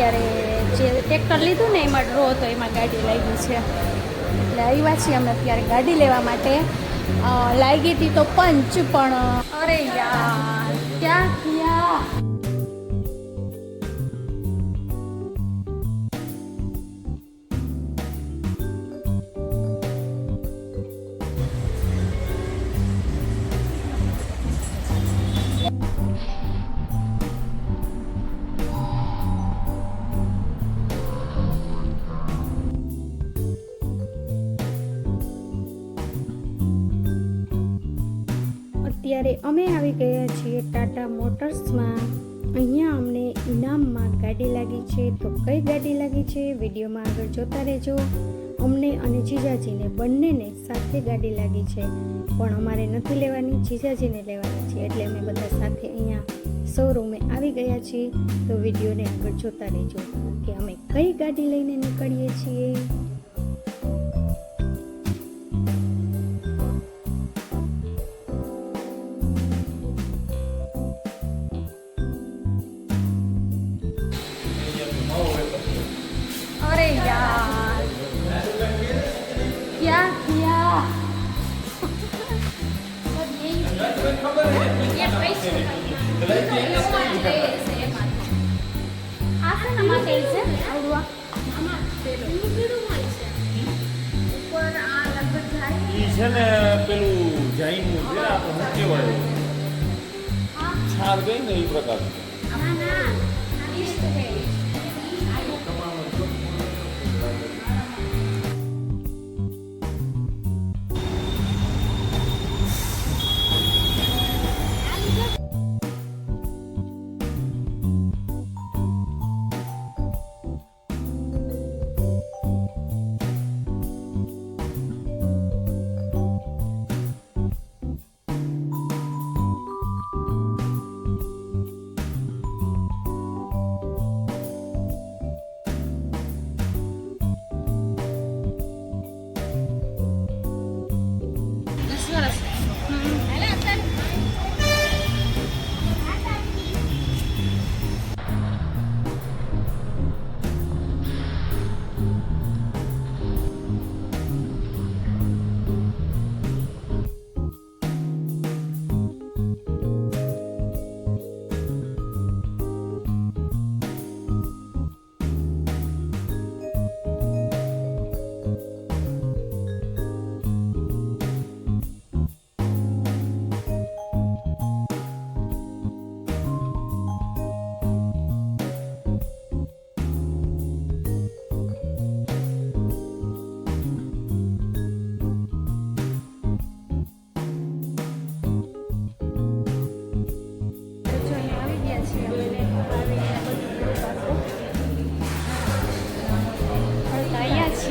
અત્યારે જે ટ્રેક્ટર લીધું ને એમાં ડ્રો હતો, એમાં ગાડી લાગી છે એટલે આવ્યા છીએ અમે અત્યારે ગાડી લેવા માટે. લાગી હતી તો પંચ, પણ અરે યાર ક્યાં ગયા. અત્યારે અમે આવી ગયા છીએ ટાટા મોટર્સમાં. અહીંયા અમને ઇનામમાં ગાડી લાગી છે. તો કઈ ગાડી લાગી છે વિડીયોમાં આગળ જોતા રહેજો. અમને અને જીજાજીને બંનેને સાથે ગાડી લાગી છે, પણ અમારે નથી લેવાની, જીજાજીને લેવાની છે. એટલે અમે બધા સાથે અહીંયા શોરૂમે આવી ગયા છીએ. તો વિડીયોને આગળ જોતા રહેજો કે અમે કઈ ગાડી લઈને નીકળીએ છીએ. अरे यार क्या किया. છે ને પેલું જાઈનું છે આપણે શું કહેવાય, છાલ ગઈ ને એ પ્રકાર.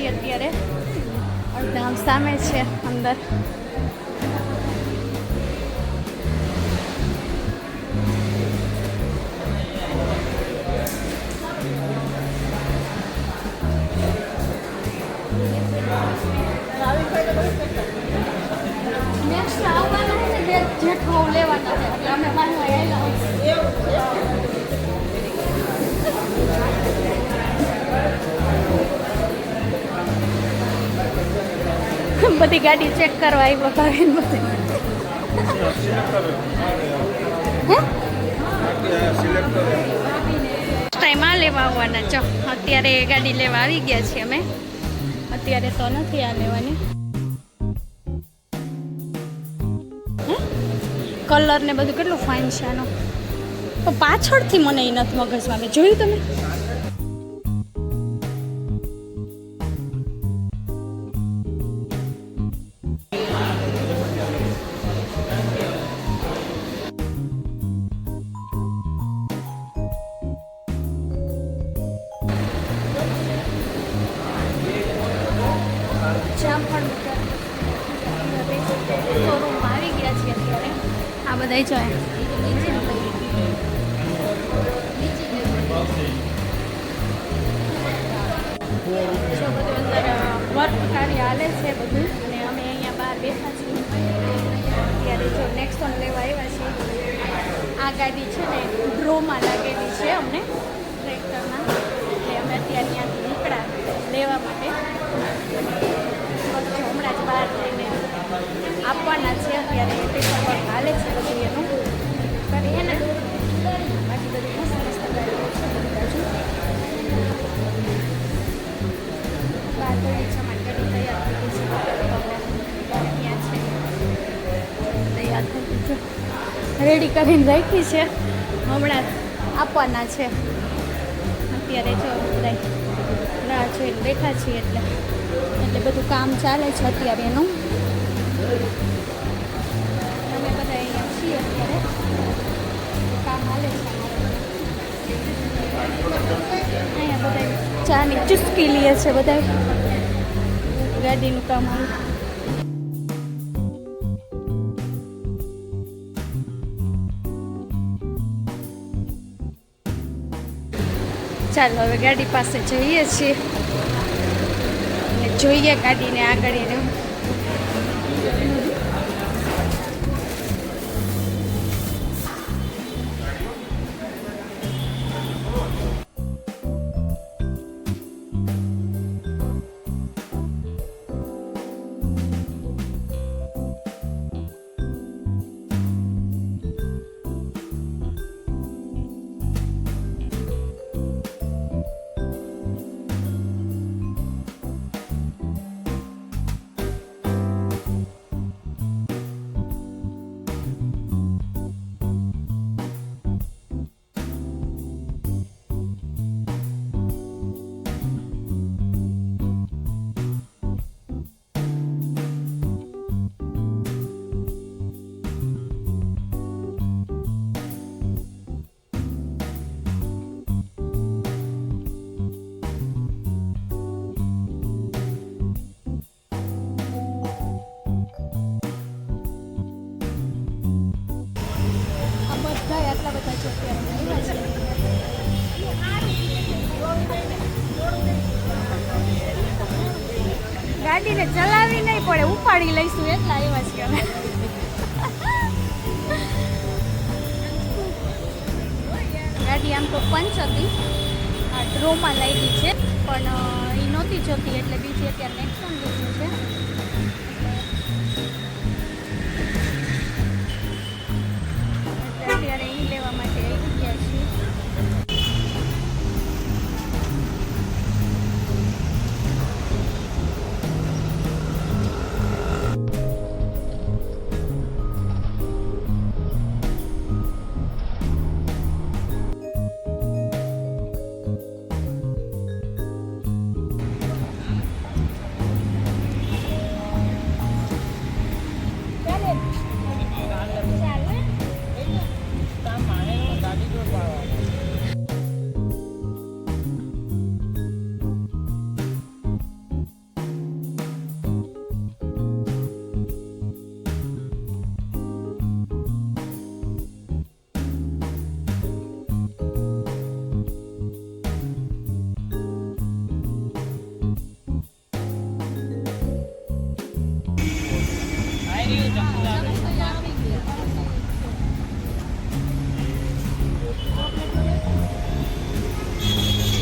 અત્યારે અડધામ સામે છે અંદર. નેક્સ્ટ આવવાના છે ને જેઠો લેવાના છે એટલે અમે માનવા આવેલા બધી ગાડી ચેક કરવા આવ્યો ભાવિન બધી. ટાઈમ આ લેવા આવવાના છો. અત્યારે ગાડી લેવા આવી ગયા છીએ અમે. અત્યારે તો નથી આ લેવાની. કલર ને બધું કેટલું ફાઇન છે આનો. તો પાછળથી મને એ નથી મગજમાં. મેં જોયું તમે શોરૂમમાં આવી ગયા છીએ અત્યારે. આ બધા જોઈએ બધું અંદર વર્ક કાર્ય હાલે છે બધું. અને અમે અહીંયા બહાર બેઠા છીએ. અત્યારે જો નેક્સ્ટ વન લેવા આવ્યા છીએ. આ ગાડી છે ને ડ્રોમાં લાગેલી છે અમને ટ્રેક્ટરના. અત્યારે ત્યાંથી નીકળ્યા લેવા માટે. હમણાં જ બહાર જઈને આપવાના છે. અત્યારે પેપર વર્ક હાલે છે બધું એનું કરીએ ને. બાકી બધું મસ્ત મસ્ત ગાડીઓ છે બધી બાજુ. બહાર તો રિક્ષામાં ગાડી તૈયાર થઈ ગઈ છે. ત્યાં છે તૈયાર થઈ ગઈ છે, રેડી કરીને રાખી છે. હમણાં આપવાના છે. અત્યારે જો બધા રાહ જોઈને બેઠા છીએ એટલે બધું કામ ચાલે છે અત્યારે એનું. અમે બધા અહીંયા છીએ અત્યારે, કામ હાલે છે. અહીંયા બધા ચાની ચુસ્કી લે છે બધા, ગાડીનું કામ હાલે. ચાલો હવે ગાડી પાસે જઈએ છીએ અને જોઈએ ગાડીને આગળ એને. આટલા બધા છે ગાડીને ચલાવી નહીં પડે, ઉપાડી લઈશું એટલા આવ્યા છે અમે. ગાડી આમ તો પંચ હતી, આ ડ્રોમાં લાગી છે પણ એ નહોતી જોતી એટલે બીજી અત્યારે નેક્સોન લીધું છે. અત્યારે એ લેવા માટે આવી ગયા છીએ.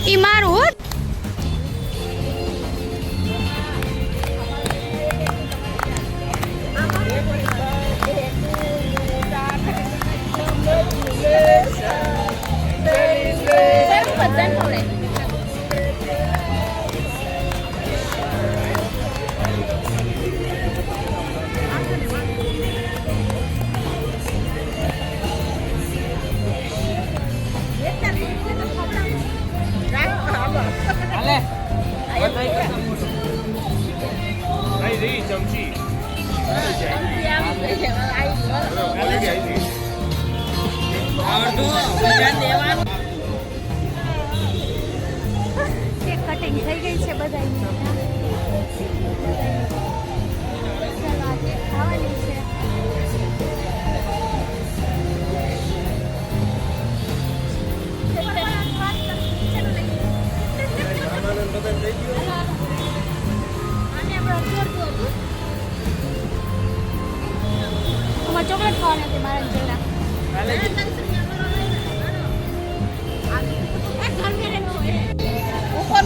ઈ મારું હોત. કેક કટિંગ થઈ ગઈ છે બધા. ખાવાની છે. ચોકલેટ ખાવાની હતી મારા જેલા. ઉપર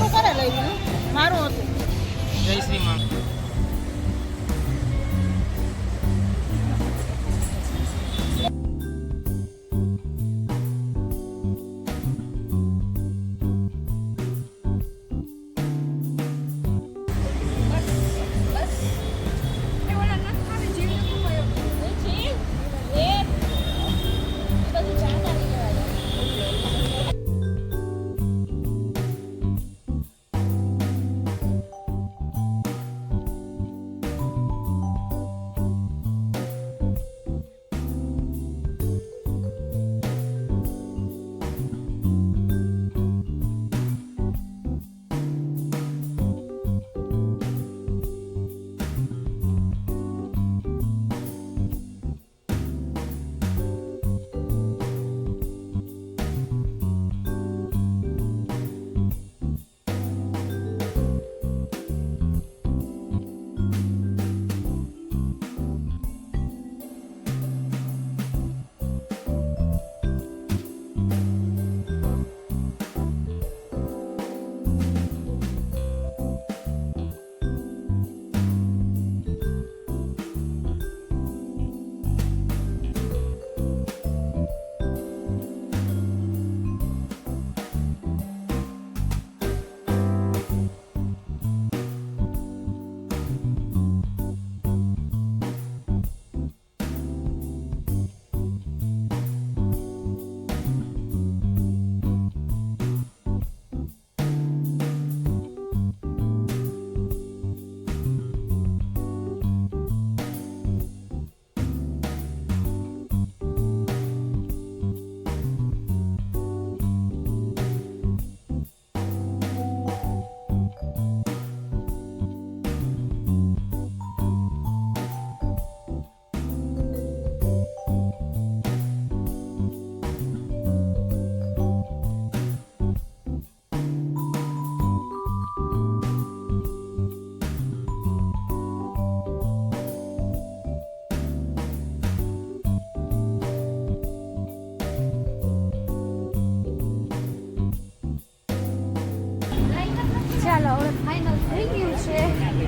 હવે ફાઇનલ થઈ ગયું છે અને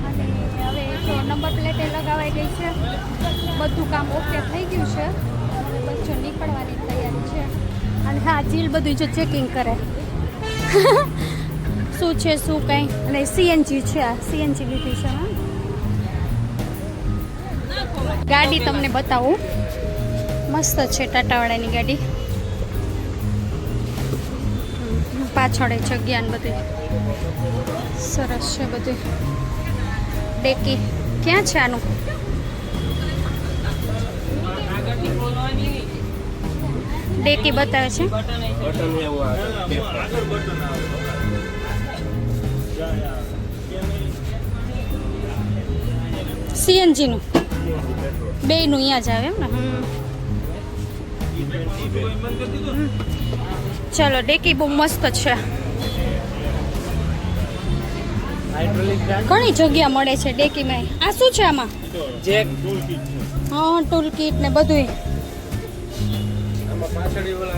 હવે જો નંબર પ્લેટે લગાવાઈ ગઈ છે, બધું કામ ઓકે થઈ ગયું છે. હવે બસ જો નીકળવાની તૈયારી છે. અને હા, જીલ બધું જો ચેકિંગ કરે શું છે શું કંઈ. અને સીએનજી છે, આ સીએનજી લીધી છે. હા, ગાડી તમને બતાવું, મસ્ત છે ટાટાવાળાની ગાડી. પાછળ જગ્યા ને બધું સરસ છે. બધું ડેકી ક્યાં છે આનું? ડેકી બતાવે છે. સીએનજી નું બેયનું અહીંયા જ આવે એમ ને. ચલો, ડેકી બહુ મસ્ત છે. ઘણી જગ્યા મળે છે ડેકીમાં. આ શું છે આમાં? જેક. હા, ટૂલ કીટ ને બધું.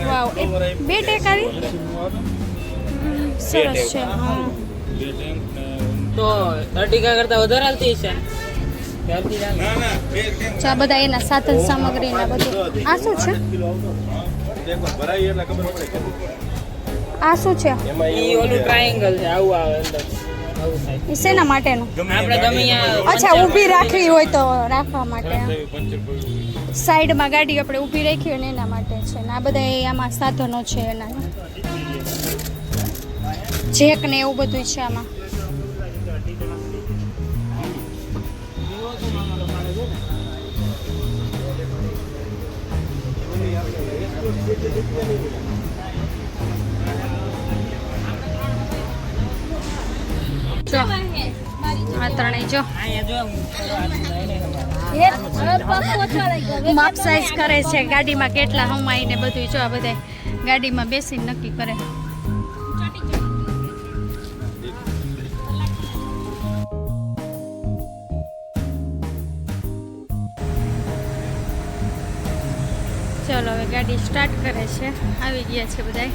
વાવ, બે ટેક આવી સરસ છે. હા, તો 30 કરતા વધારે હાલતી છે. આ બધા એના સાધન સામગ્રી ના બધું. આ શું છે? આ શું છે? ઈ ઓલું ટ્રાયેંગલ છે, આવું આવે અંદર. આવું થાય. એ શેના માટેનું? આપણે ગમે અહીંયા અચ્છા, ઊભી રાખવી હોય તો રાખવા માટે. સાઈડમાં ગાડી આપણે ઊભી રાખી હોય ને એના માટે છે. ને આ બધા આમાં સાધનો છે એના, જેક ને એવું બધું છે આમાં. જો આ ત્રણેય જો માપ સાઈઝ કરે છે ગાડીમાં કેટલા હમાય ને બધું. જો આ બધા ગાડીમાં બેસીને નક્કી કરે. ચલો હવે ગાડી સ્ટાર્ટ કરે છે. આવી ગયા છે બધા.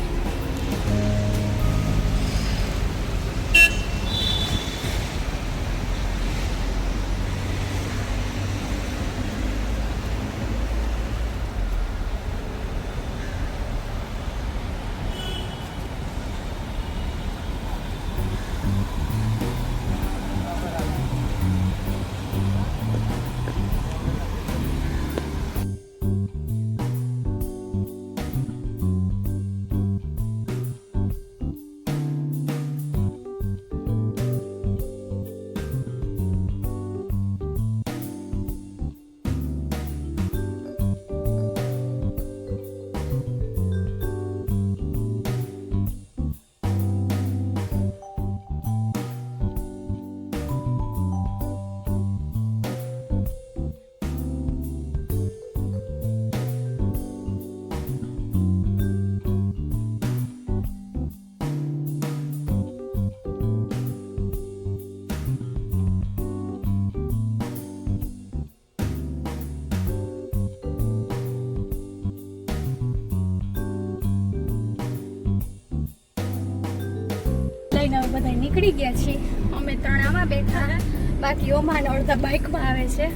લઈને બધા નીકળી ગયા છીએ. અમે ત્રણ આમાં બેઠા, બાકી ઓમાન અડધા બાઇકમાં આવે છે.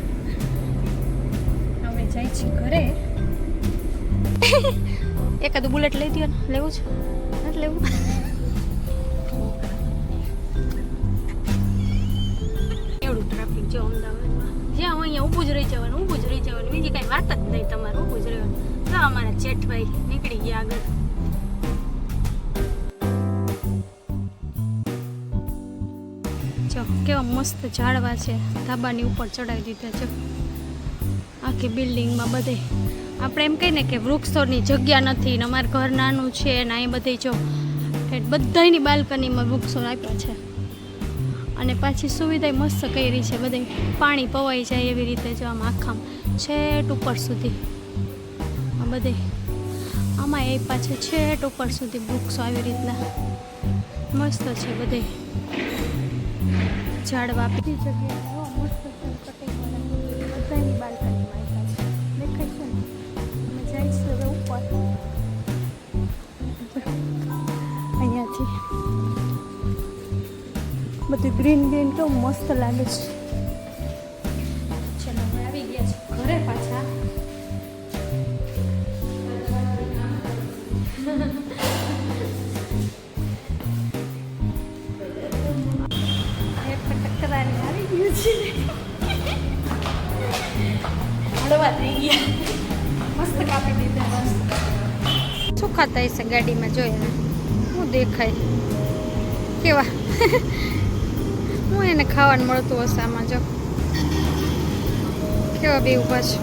અમે જાય છીએ ઘરે. એકાદું બુલેટ લઈ દો ને. લેવું છે? નથી લેવું? એવડું ટ્રાફિક જો અમદાવાદમાં. જ્યાં અહીંયા ઊભું જ રહી જવાનું, ઊભું જ રહી જવાનું. બીજી કાંઈ વાત જ નહીં, તમારે ઊભું જ રહેવાનું. તો અમારા જેઠભાઈ નીકળી ગયા આગળ. જો કેવા મસ્ત ઝાડવા છે. ધાબાની ઉપર ચડાવી દીધા છે આખી બિલ્ડિંગમાં બધે. આપણે એમ કહીએ ને કે વૃક્ષોની જગ્યા નથી ને અમારું ઘર નાનું છે ને અહીં બધે જો બધાની બાલ્કનીમાં વૃક્ષો આપ્યા છે. અને પાછી સુવિધા મસ્ત કરી છે. બધે પાણી પવાઈ જાય એવી રીતે જો આમ આખામ છેટ ઉપર સુધી. આ બધે આમાં એ પાછળ છેટ ઉપર સુધી વૃક્ષો આવી રીતના મસ્ત છે. બધે ઝાડવા બધી જગ્યાએ મસ્ત બધાની બાલ્કનીમાં આપ્યા છે. દેખાય છે ને? અમે જઈશું હવે ઉપર અહીંયાથી. બધું ગ્રીન ગ્રીન કેવું મસ્ત લાગે છે. ચલો હવે આવી ગયા છે ઘરે પાછા. ટકરાની આવી ગયું છે. હળવા થઈ ગયા. મસ્ત કાપી દીધા. મસ્ત શું ખાતા હશે ગાડીમાં જોયા હું દેખાય કેવા હું એને ખાવાનું મળતું હશે આમાં જો કેવા બે ઊભા છે.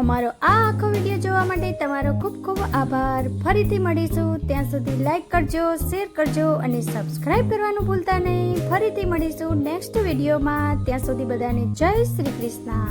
અમારો આ આખો વિડીયો જોવા માટે તમારો ખૂબ ખૂબ આભાર. ફરીથી મળીશું ત્યાં સુધી લાઈક કરજો, શેર કરજો અને સબસ્ક્રાઈબ કરવાનું ભૂલતા નહીં. ફરીથી મળીશું નેક્સ્ટ વિડીયોમાં. ત્યાં સુધી બધાને જય શ્રી કૃષ્ણ.